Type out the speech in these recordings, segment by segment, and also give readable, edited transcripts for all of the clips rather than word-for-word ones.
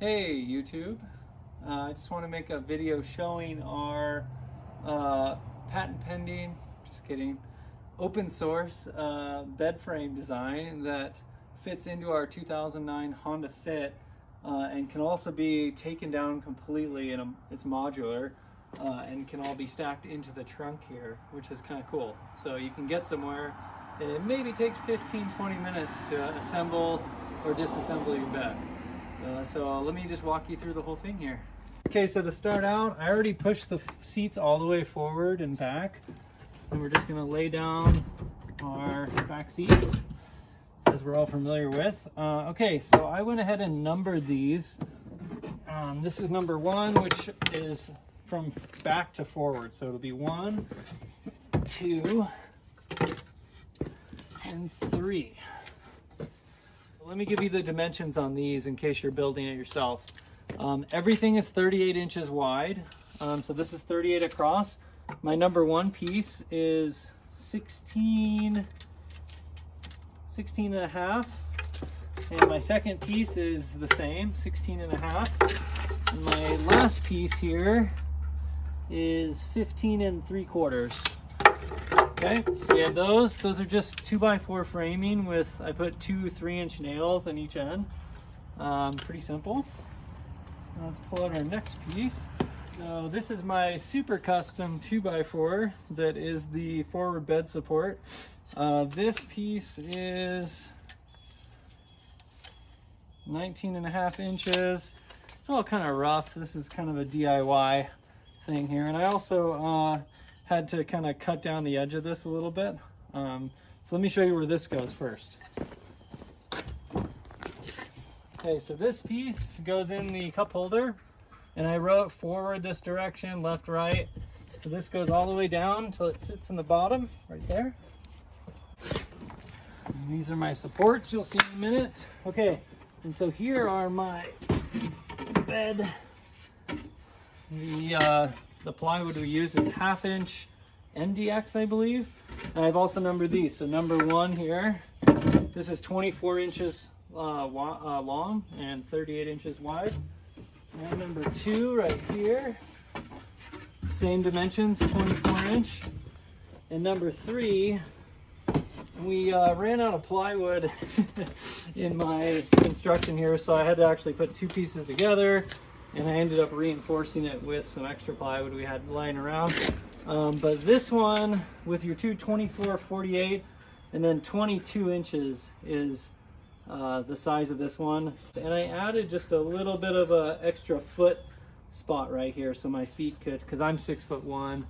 Hey YouTube, I just want to make a video showing our patent pending, just kidding, open source bed frame design that fits into our 2009 Honda Fit and can also be taken down completely, and it's modular and can all be stacked into the trunk here, which is kind of cool. So you can get somewhere and it maybe takes 15-20 minutes to assemble or disassemble your bed. So let me just walk you through the whole thing here. Okay, so to start out, I already pushed the seats all the way forward and back, and we're just going to lay down our back seats, as we're all familiar with. Okay, so I went ahead and numbered these. This is number 1, which is from back to forward, so it'll be 1, 2, and 3. Let me give you the dimensions on these in case you're building it yourself. Everything is 38 inches wide, so this is 38 across. My number 1 piece is 16 and a half, and my second piece is the same, 16 and a half. And my last piece here is 15 3/4. Okay, so you have those. Those are just 2x4 framing with, I put 2 3-inch nails on each end. Pretty simple. Now let's pull out our next piece. So this is my super custom 2x4 that is the forward bed support. This piece is 19 and a half inches. It's all kind of rough. This is kind of a DIY thing here. And I also had to kind of cut down the edge of this a little bit. So let me show you where this goes first. Okay, so this piece goes in the cup holder, and I wrote forward this direction, left, right. So this goes all the way down until it sits in the bottom, right there. And these are my supports, you'll see in a minute. Okay, and so here are my bed. The plywood we use is 1/2 inch NDX, I believe. And I've also numbered these. So number 1 here, this is 24 inches long and 38 inches wide. And number 2 right here, same dimensions, 24 inch. And number 3, we ran out of plywood in my construction here, so I had to actually put 2 pieces together. And I ended up reinforcing it with some extra plywood we had lying around. But this one, with your 2 24, 48, and then 22 inches is the size of this one. And I added just a little bit of an extra foot spot right here so my feet could, because I'm 6'1",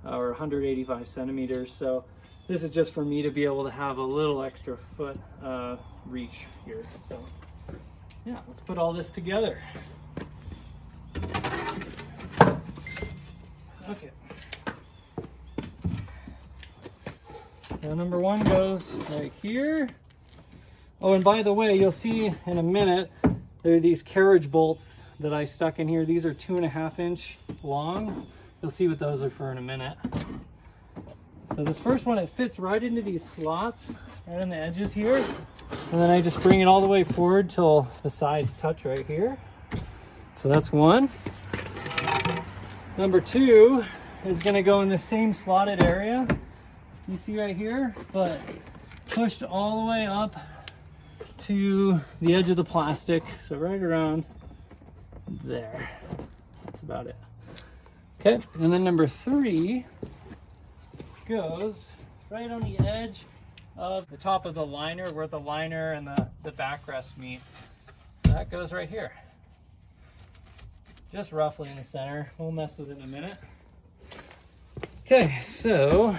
or 185 centimeters. So this is just for me to be able to have a little extra foot reach here. So yeah, let's put all this together. Okay. Now number 1 goes right here. Oh, and by the way, you'll see in a minute, there are these carriage bolts that I stuck in here. These are 2.5 inch long. You'll see what those are for in a minute. So this first one, it fits right into these slots, right on the edges here. And then I just bring it all the way forward till the sides touch right here. So that's 1. Number 2 is going to go in the same slotted area you see right here, but pushed all the way up to the edge of the plastic. So right around there. That's about it. Okay, and then number 3 goes right on the edge of the top of the liner, where the liner and the backrest meet. That goes right here. Just roughly in the center. We'll mess with it in a minute. Okay, so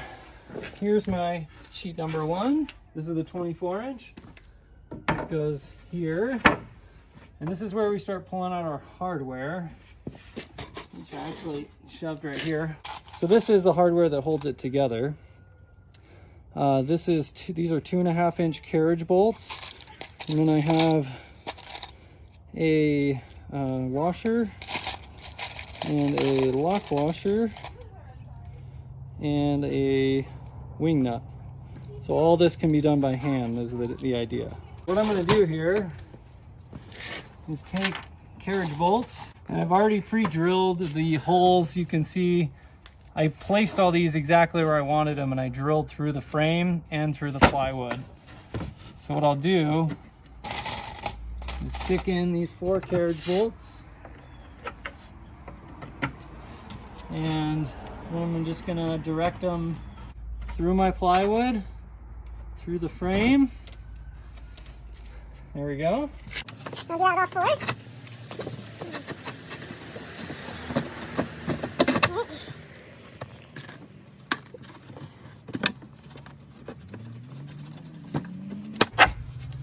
here's my sheet number 1. This is the 24 inch. This goes here. And this is where we start pulling out our hardware, which I actually shoved right here. So this is the hardware that holds it together. These are 2.5 inch carriage bolts. And then I have a washer and a lock washer and a wing nut. So all this can be done by hand is the idea. What I'm going to do here is take carriage bolts. And I've already pre-drilled the holes. You can see I placed all these exactly where I wanted them, and I drilled through the frame and through the plywood. So what I'll do is stick in these 4 carriage bolts, and then I'm just gonna direct them through my plywood, through the frame. There we go. I'll do that with all 4.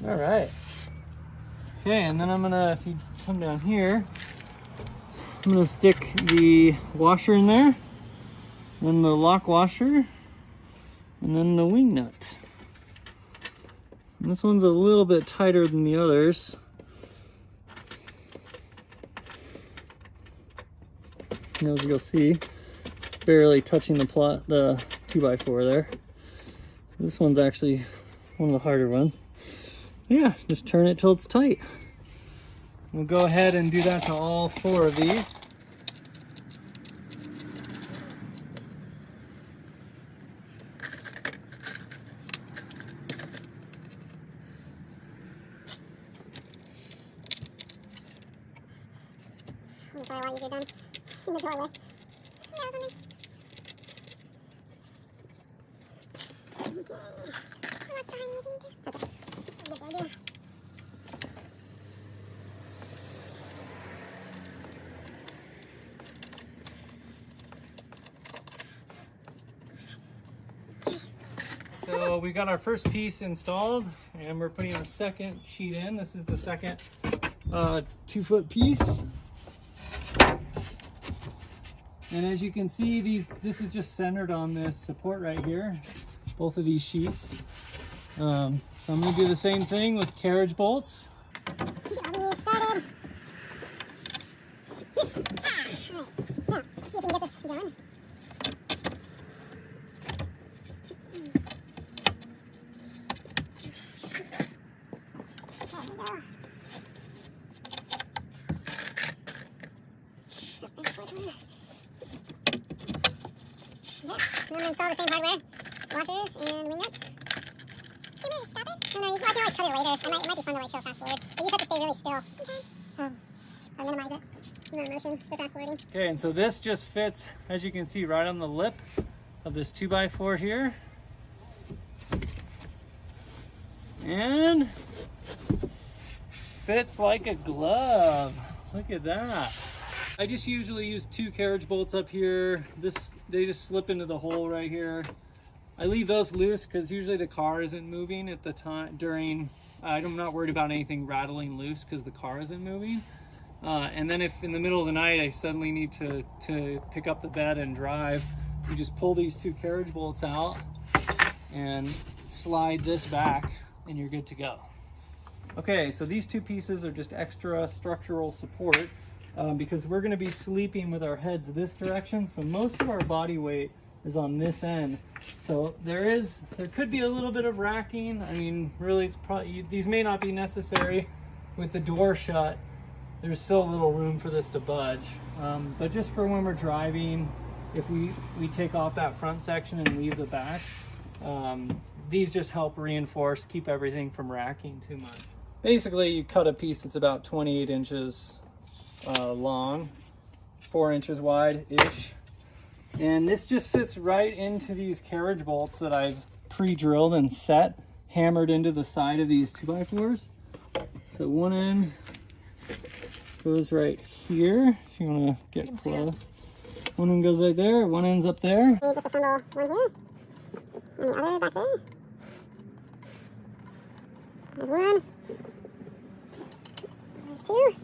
All right. Okay, and then I'm gonna, if you come down here, I'm gonna stick the washer in there, then the lock washer, and then the wing nut. And this one's a little bit tighter than the others. And as you'll see, it's barely touching the 2x4 there. This one's actually one of the harder ones. Yeah, just turn it till it's tight. We'll go ahead and do that to all 4 of these. It's probably a lot easier done in the doorway. Yeah, I was wondering. Okay. Look behind me if you need to. Okay. Good idea. So we got our first piece installed, and we're putting our second sheet in. This is the second 2-foot piece. And as you can see, this is just centered on this support right here, both of these sheets. So I'm going to do the same thing with carriage bolts. Started. Let's see if we can get this going. There we go. I'm going to install the same hardware, washers and wing nuts. Can I just stop it? No, I can always cut it later. It might be fun to like show fast forward. But you just have to stay really still. Okay. Or minimize it. No motion for fast forwarding. Okay, and so this just fits, as you can see, right on the lip of this 2x4 here. And fits like a glove. Look at that. I just usually use 2 carriage bolts up here. They just slip into the hole right here. I leave those loose because usually the car isn't moving at the time I'm not worried about anything rattling loose because the car isn't moving. And then if in the middle of the night I suddenly need to pick up the bed and drive, you just pull these 2 carriage bolts out and slide this back and you're good to go. Okay, so these 2 pieces are just extra structural support. Because we're going to be sleeping with our heads this direction, so most of our body weight is on this end. So there could be a little bit of racking. I mean, really, these may not be necessary. With the door shut, there's so little room for this to budge. But just for when we're driving, if we take off that front section and leave the back, these just help reinforce, keep everything from racking too much. Basically, you cut a piece that's about 28 inches long, 4 inches wide-ish. And this just sits right into these carriage bolts that I've pre-drilled and hammered into the side of these 2x4s. So one end goes right here, if you want to get close. One end goes right there, one end's up there. You just assemble one here, and the other back there. There's one. There's 2.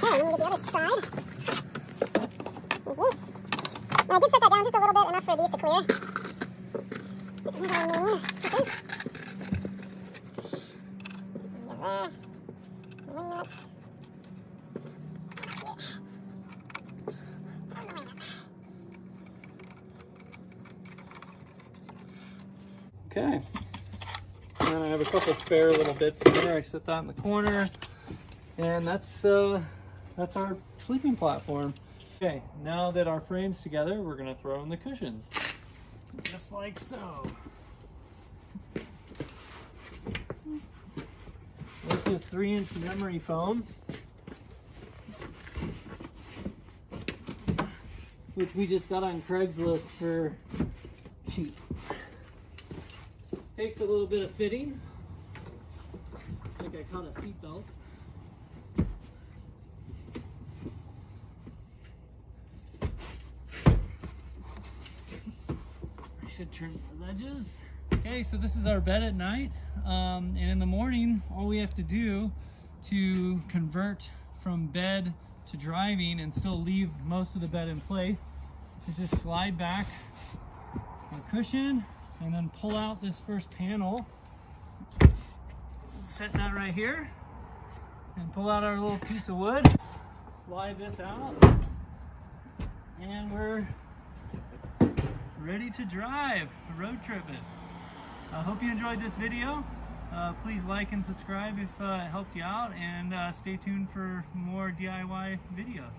Okay, let me get the other side. There's this. Well, I did set that down just a little bit, enough for these to clear. Here's our remaining pieces. There. Wing nuts. Okay. And I have a couple spare little bits in there. I set that in the corner, and that's our sleeping platform. Okay, now that our frame's together, we're gonna throw in the cushions, just like so. This is 3-inch memory foam, which we just got on Craigslist for cheap. Takes a little bit of fitting. I think I caught a seatbelt. I should trim those edges. Okay, so this is our bed at night, and in the morning, all we have to do to convert from bed to driving and still leave most of the bed in place is just slide back the cushion and then pull out this first panel, set that right here, and pull out our little piece of wood, slide this out, and we're ready to drive, road trip it. I hope you enjoyed this video. Please like and subscribe if it helped you out, and stay tuned for more DIY videos.